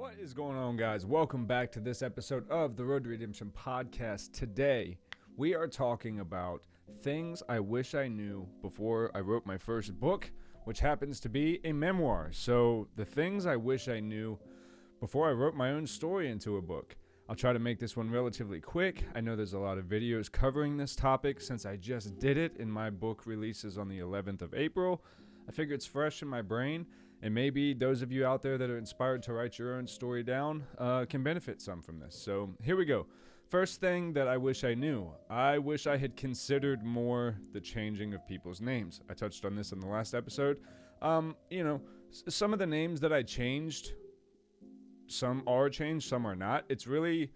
What is going on, guys? Welcome back to this episode of the Road to Redemption podcast. Today, we are talking about things I wish I knew before I wrote my first book, which happens to be a memoir. So, the things I wish I knew before I wrote my own story into a book. I'll try to make this one relatively quick. I know there's a lot of videos covering this topic since I just did it, and my book releases on the 11th of April. I figure it's fresh in my brain, and maybe those of you out there that are inspired to write your own story down can benefit some from this. So here we go. First thing that I wish I knew. I wish I had considered more the changing of people's names. I touched on this in the last episode. Some of the names that I changed, some are changed, some are not. It's really,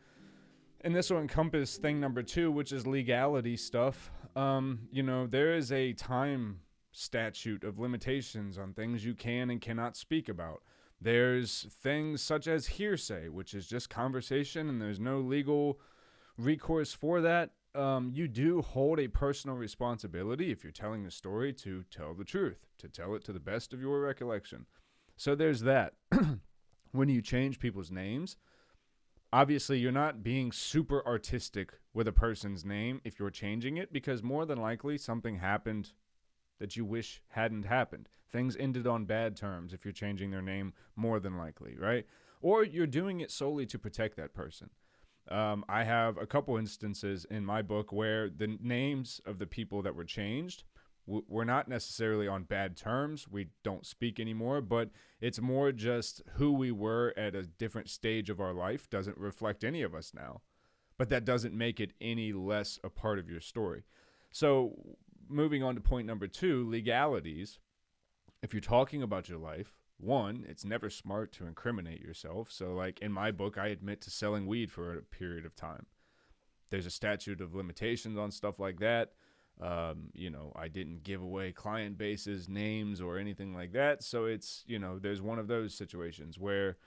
and this will encompass thing number 2, which is legality stuff. There is a time statute of limitations on things you can and cannot speak about. There's things such as hearsay, which is just conversation, and there's no legal recourse for that. You do hold a personal responsibility if you're telling a story to tell the truth, to tell it to the best of your recollection. So there's that. When you change people's names, obviously you're not being super artistic with a person's name if you're changing it, because more than likely something happened that you wish hadn't happened. Things ended on bad terms if you're changing their name, more than likely, right? Or you're doing it solely to protect that person. I have a couple instances in my book where the names of the people that were changed were not necessarily on bad terms. We don't speak anymore, but it's more just who we were at a different stage of our life doesn't reflect any of us now. But that doesn't make it any less a part of your story. So moving on to point number 2, legalities. If you're talking about your life, one, it's never smart to incriminate yourself. So like in my book, I admit to selling weed for a period of time. There's a statute of limitations on stuff like that. I didn't give away client bases, names, or anything like that. So it's, there's one of those situations where,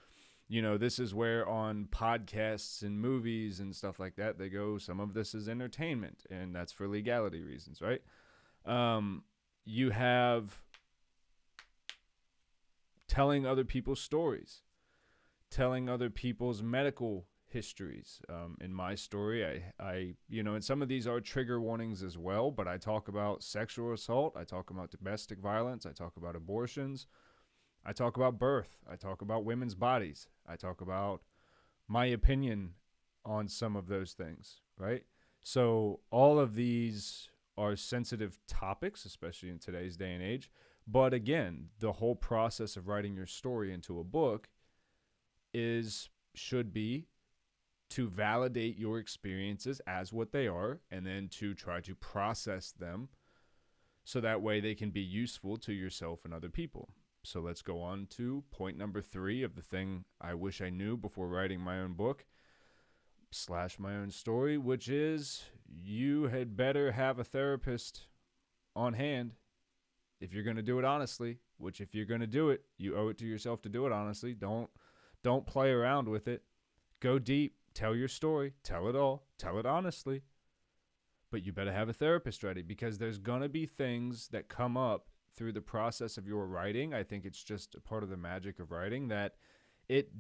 this is where on podcasts and movies and stuff like that, they go, some of this is entertainment, and that's for legality reasons, right? You have telling other people's stories, telling other people's medical histories. In my story, and some of these are trigger warnings as well, but I talk about sexual assault, I talk about domestic violence, I talk about abortions, I talk about birth, I talk about women's bodies, I talk about my opinion on some of those things, right? So all of these are sensitive topics, especially in today's day and age. But again, the whole process of writing your story into a book should be to validate your experiences as what they are, and then to try to process them so that way they can be useful to yourself and other people. So let's go on to point number 3 of the thing I wish I knew before writing my own book / my own story, which is you had better have a therapist on hand if you're going to do it honestly, which if you're going to do it, you owe it to yourself to do it honestly. Don't play around with it. Go deep, tell your story, tell it all, tell it honestly. But you better have a therapist ready, because there's going to be things that come up through the process of your writing. I think it's just a part of the magic of writing that it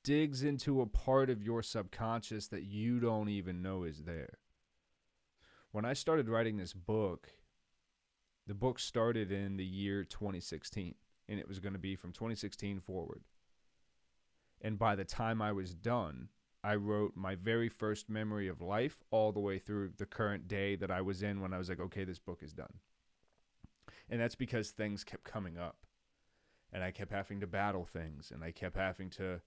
digs into a part of your subconscious that you don't even know is there. When I started writing this book, the book started in the year 2016, and it was going to be from 2016 forward. And by the time I was done, I wrote my very first memory of life all the way through the current day that I was in when I was like, okay, this book is done. And that's because things kept coming up, and I kept having to battle things, and I kept having to,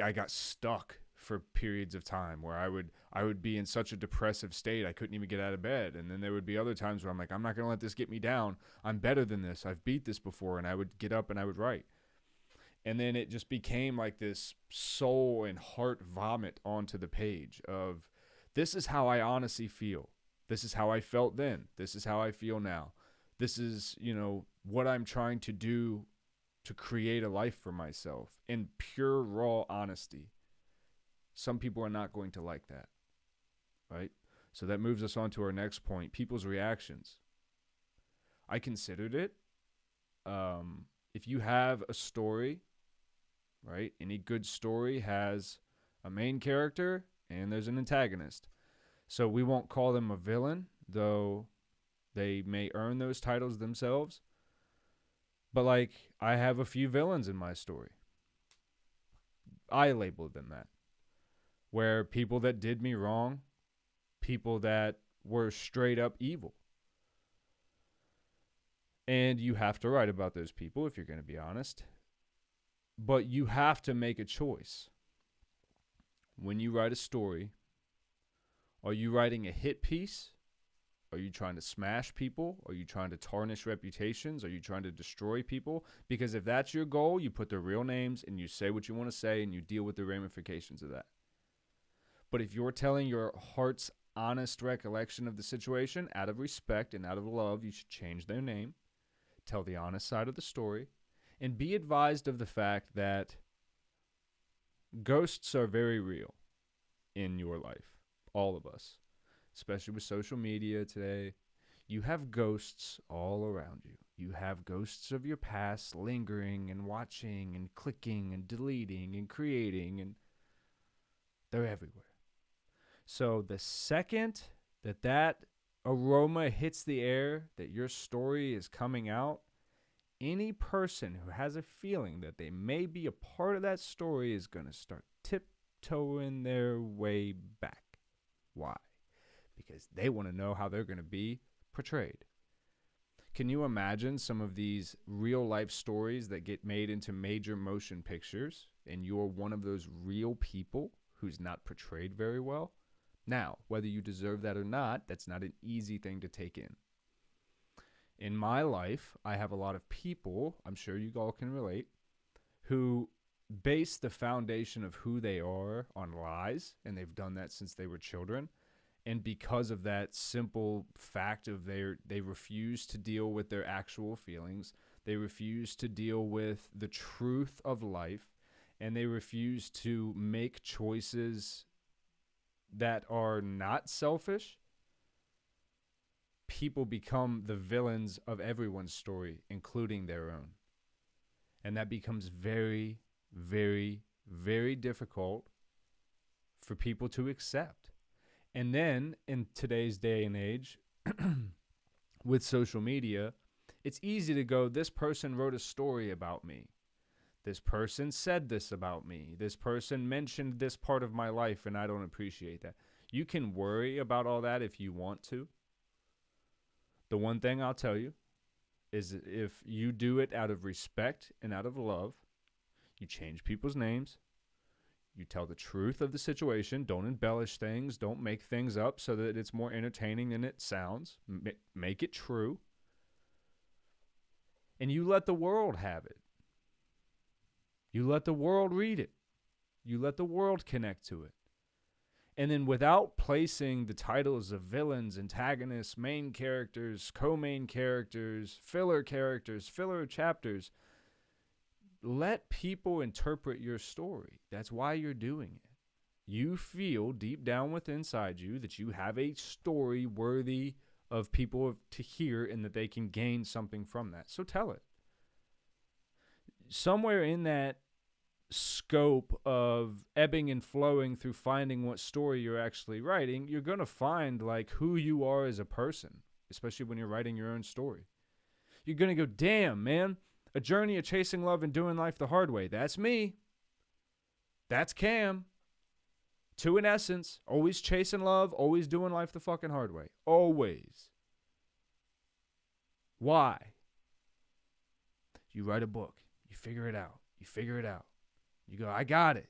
I got stuck for periods of time where I would be in such a depressive state I couldn't even get out of bed. And then there would be other times where I'm like, I'm not going to let this get me down. I'm better than this. I've beat this before. And I would get up and I would write. And then it just became like this soul and heart vomit onto the page of, this is how I honestly feel. This is how I felt then. This is how I feel now. This is, what I'm trying to do to create a life for myself in pure, raw honesty. Some people are not going to like that, right? So that moves us on to our next point, people's reactions. I considered it. If you have a story right? Any good story has a main character and there's an antagonist. So we won't call them a villain, though they may earn those titles themselves. But like, I have a few villains in my story. I labeled them that. Where people that did me wrong, people that were straight up evil. And you have to write about those people if you're going to be honest. But you have to make a choice. When you write a story, are you writing a hit piece? Are you trying to smash people? Are you trying to tarnish reputations? Are you trying to destroy people? Because if that's your goal, you put their real names and you say what you want to say and you deal with the ramifications of that. But if you're telling your heart's honest recollection of the situation, out of respect and out of love, you should change their name, tell the honest side of the story, and be advised of the fact that ghosts are very real in your life, all of us. Especially with social media today, you have ghosts all around you. You have ghosts of your past lingering and watching and clicking and deleting and creating, and they're everywhere. So the second that aroma hits the air, that your story is coming out, any person who has a feeling that they may be a part of that story is going to start tiptoeing their way back. Why? Because they want to know how they're going to be portrayed. Can you imagine some of these real life stories that get made into major motion pictures and you're one of those real people who's not portrayed very well? Now, whether you deserve that or not, that's not an easy thing to take in. In my life, I have a lot of people, I'm sure you all can relate, who base the foundation of who they are on lies, and they've done that since they were children. And because of that simple fact of they refuse to deal with their actual feelings, they refuse to deal with the truth of life, and they refuse to make choices that are not selfish, people become the villains of everyone's story, including their own. And that becomes very, very, very difficult for people to accept. And then in today's day and age, with social media, it's easy to go, this person wrote a story about me. This person said this about me. This person mentioned this part of my life, and I don't appreciate that. You can worry about all that if you want to. The one thing I'll tell you is if you do it out of respect and out of love, you change people's names. You tell the truth of the situation. Don't embellish things. Don't make things up so that it's more entertaining than it sounds. Make it true. And you let the world have it. You let the world read it. You let the world connect to it. And then without placing the titles of villains, antagonists, main characters, co-main characters, filler chapters, let people interpret your story. That's why you're doing it. You feel deep down within inside you that you have a story worthy of people to hear and that they can gain something from that. So tell it. Somewhere in that scope of ebbing and flowing through finding what story you're actually writing, you're going to find like who you are as a person, especially when you're writing your own story. You're going to go, damn, man. A journey of chasing love and doing life the hard way. That's me. That's Cam. To an essence, always chasing love, always doing life the fucking hard way. Always. Why? You write a book. You figure it out. You go, I got it.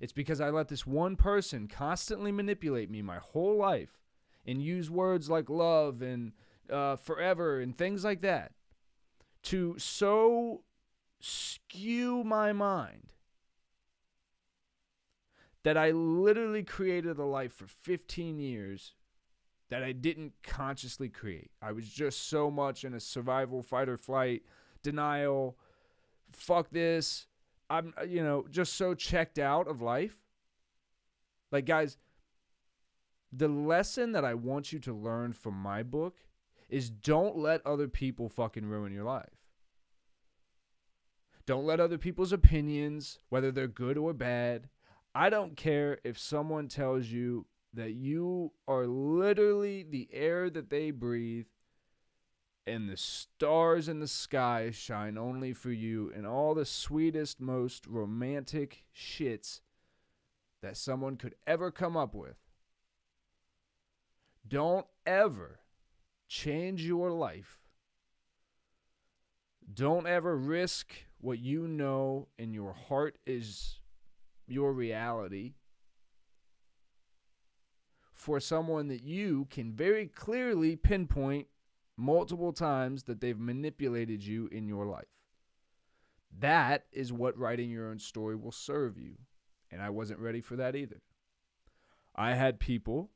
It's because I let this one person constantly manipulate me my whole life and use words like love and forever and things like that to so skew my mind that I literally created a life for 15 years that I didn't consciously create. I was just so much in a survival, fight or flight, denial, fuck this. I'm, just so checked out of life. Like, guys, the lesson that I want you to learn from my book is don't let other people fucking ruin your life. Don't let other people's opinions, whether they're good or bad. I don't care if someone tells you that you are literally the air that they breathe and the stars in the sky shine only for you, and all the sweetest, most romantic shits that someone could ever come up with. Don't ever change your life. Don't ever risk what you know in your heart is your reality for someone that you can very clearly pinpoint multiple times that they've manipulated you in your life. That is what writing your own story will serve you. And I wasn't ready for that either. I had people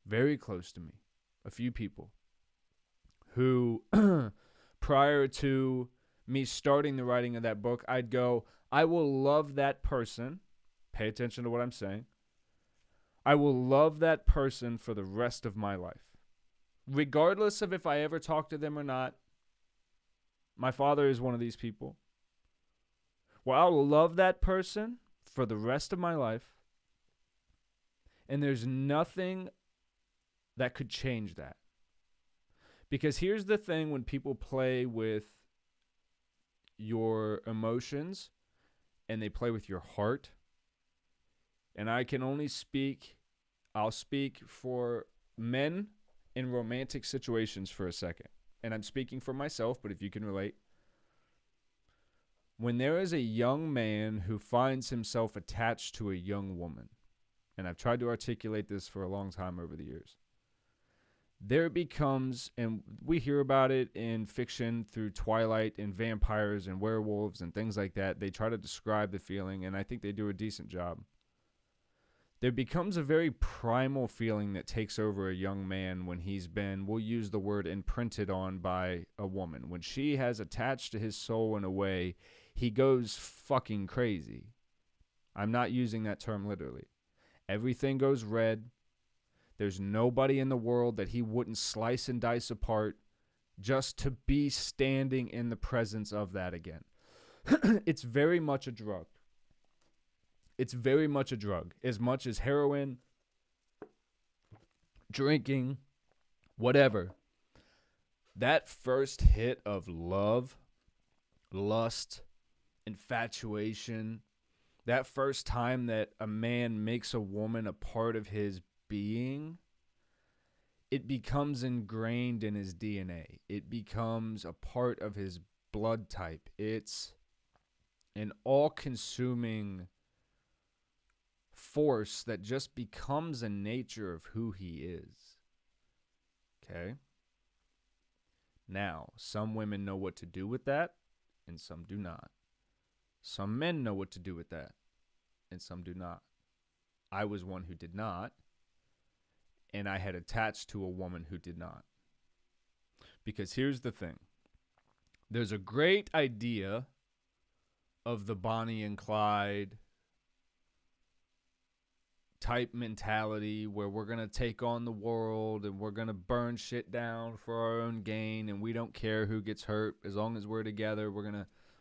very close to me, a few people, who prior to me starting the writing of that book, I'd go, I will love that person. Pay attention to what I'm saying. I will love that person for the rest of my life. Regardless of if I ever talk to them or not. My father is one of these people. Well, I'll love that person for the rest of my life. And there's nothing that could change that. Because here's the thing, when people play with your emotions and they play with your heart, and I can only I'll speak for men in romantic situations for a second. And I'm speaking for myself, but if you can relate. When there is a young man who finds himself attached to a young woman, and I've tried to articulate this for a long time over the years, there becomes, and we hear about it in fiction through Twilight and vampires and werewolves and things like that. They try to describe the feeling, and I think they do a decent job. There becomes a very primal feeling that takes over a young man when he's been, we'll use the word, imprinted on by a woman. When she has attached to his soul in a way, he goes fucking crazy. I'm not using that term literally. Everything goes red. There's nobody in the world that he wouldn't slice and dice apart just to be standing in the presence of that again. It's very much a drug. It's very much a drug. As much as heroin, drinking, whatever. That first hit of love, lust, infatuation, that first time that a man makes a woman a part of his being, it becomes ingrained in his DNA. It becomes a part of his blood type. It's an all-consuming force that just becomes a nature of who he is. Okay? Now, some women know what to do with that, and some do not. Some men know what to do with that, and some do not. I was one who did not, and I had attached to a woman who did not. Because here's the thing. There's a great idea of the Bonnie and Clyde type mentality where we're going to take on the world and we're going to burn shit down for our own gain, and we don't care who gets hurt. As long as we're together, we're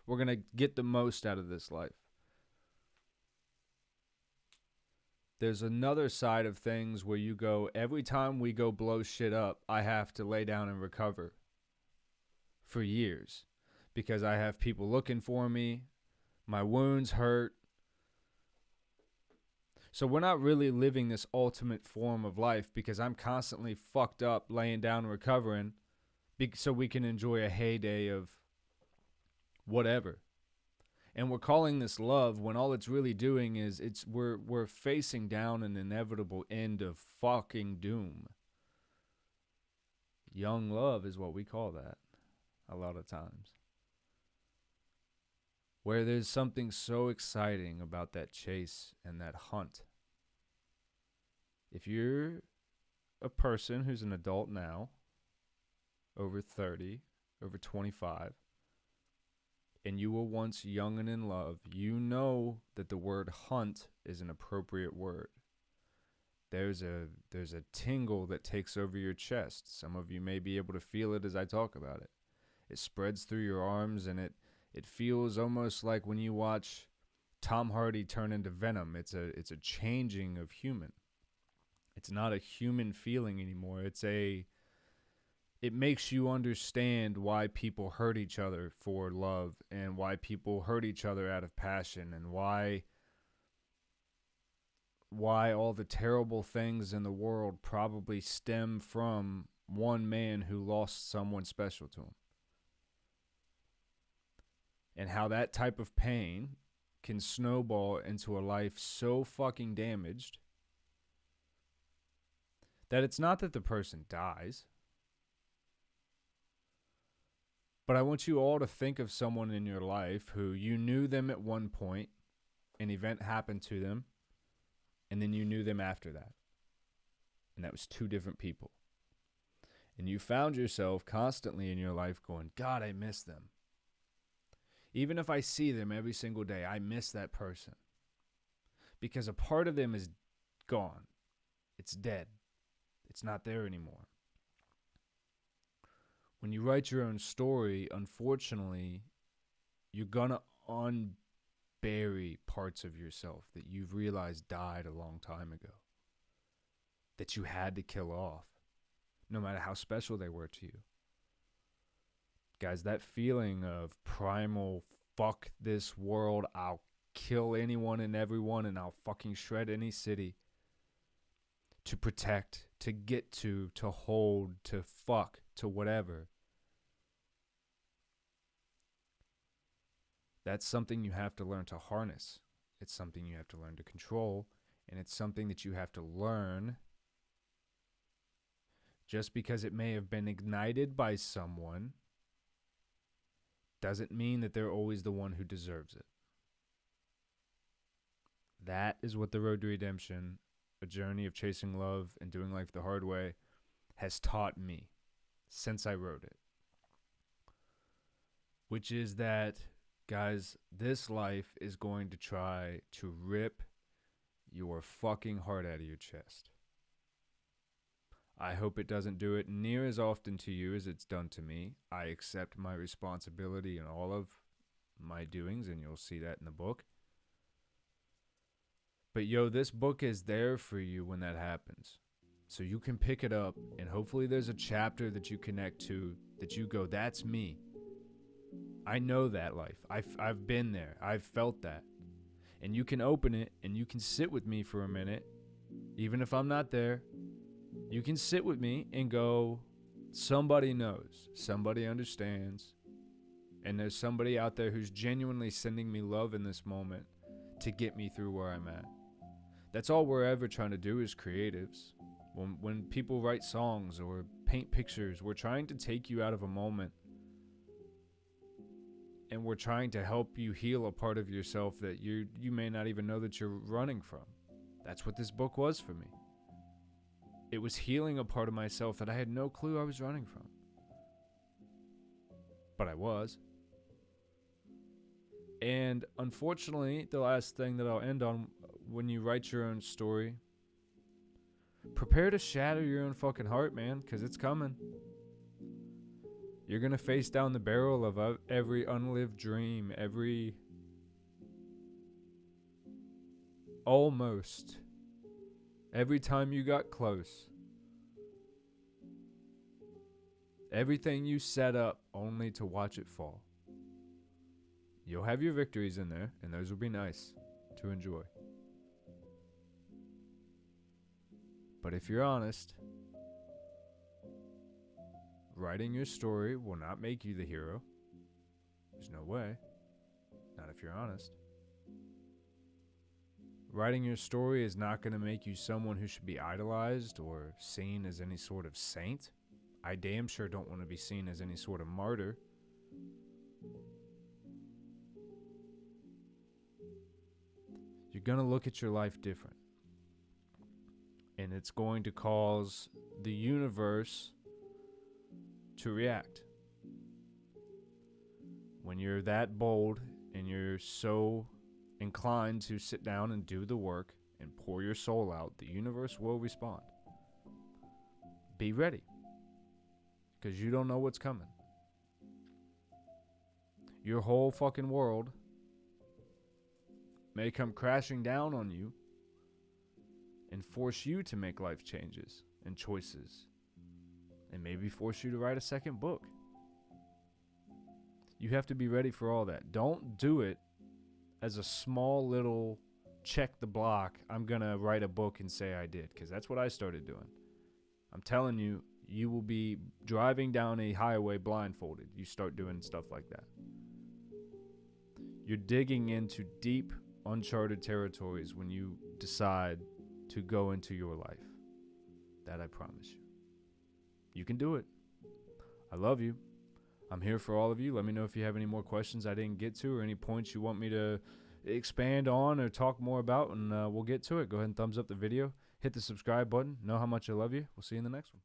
going to get the most out of this life. There's another side of things where you go, every time we go blow shit up, I have to lay down and recover for years because I have people looking for me. My wounds hurt. So we're not really living this ultimate form of life because I'm constantly fucked up, laying down and recovering so we can enjoy a heyday of whatever. And we're calling this love when all it's really doing is we're facing down an inevitable end of fucking doom. Young love is what we call that a lot of times. Where there's something so exciting about that chase and that hunt. If you're a person who's an adult now, over 30, over 25, and you were once young and in love, you know that the word hunt is an appropriate word. There's a tingle that takes over your chest. Some of you may be able to feel it as I talk about it. It spreads through your arms, and It feels almost like when you watch Tom Hardy turn into Venom, it's a changing of human. It's not a human feeling anymore. It makes you understand why people hurt each other for love, and why people hurt each other out of passion, and why all the terrible things in the world probably stem from one man who lost someone special to him. And how that type of pain can snowball into a life so fucking damaged that it's not that the person dies. But I want you all to think of someone in your life who you knew them at one point, an event happened to them, and then you knew them after that. And that was two different people. And you found yourself constantly in your life going, God, I miss them. Even if I see them every single day, I miss that person. Because a part of them is gone. It's dead. It's not there anymore. When you write your own story, unfortunately, you're going to unbury parts of yourself that you've realized died a long time ago, that you had to kill off, no matter how special they were to you. Guys, that feeling of primal, fuck this world, I'll kill anyone and everyone, and I'll fucking shred any city to protect, to get to hold, to fuck, to whatever. That's something you have to learn to harness. It's something you have to learn to control, and it's something that you have to learn. Just because it may have been ignited by someone doesn't mean that they're always the one who deserves it. That is what the Road to Redemption, a journey of chasing love and doing life the hard way, has taught me since I wrote it. Which is that, guys, this life is going to try to rip your fucking heart out of your chest. I hope it doesn't do it near as often to you as it's done to me. I accept my responsibility in all of my doings, and you'll see that in the book. But this book is there for you when that happens. So you can pick it up, and hopefully there's a chapter that you connect to that you go, that's me. I know that life. I've been there. I've felt that. And you can open it, and you can sit with me for a minute, even if I'm not there. You can sit with me and go, somebody knows, somebody understands, and there's somebody out there who's genuinely sending me love in this moment to get me through where I'm at. That's all we're ever trying to do as creatives. When people write songs or paint pictures, we're trying to take you out of a moment, and we're trying to help you heal a part of yourself that you may not even know that you're running from. That's what this book was for me. It was healing a part of myself that I had no clue I was running from. But I was. And unfortunately, the last thing that I'll end on, when you write your own story, prepare to shatter your own fucking heart, man, because it's coming. You're going to face down the barrel of every unlived dream, every almost. Every time you got close. Everything you set up only to watch it fall. You'll have your victories in there, and those will be nice to enjoy. But if you're honest, writing your story will not make you the hero. There's no way. Not if you're honest. Writing your story is not going to make you someone who should be idolized or seen as any sort of saint. I damn sure don't want to be seen as any sort of martyr. You're going to look at your life different. And it's going to cause the universe to react. When you're that bold and you're so inclined to sit down and do the work and pour your soul out, the universe will respond. Be ready, because you don't know what's coming. your whole fucking world may come crashing down on you and force you to make life changes and choices, and maybe force you to write a second book. You have to be ready for all that. Don't do it as a small little check the block, I'm going to write a book and say I did, because that's what I started doing. I'm telling you, you will be driving down a highway blindfolded. You start doing stuff like that. You're digging into deep, uncharted territories when you decide to go into your life. That I promise you. You can do it. I love you. I'm here for all of you. Let me know if you have any more questions I didn't get to or any points you want me to expand on or talk more about, and we'll get to it. Go ahead and thumbs up the video. Hit the subscribe button. Know how much I love you. We'll see you in the next one.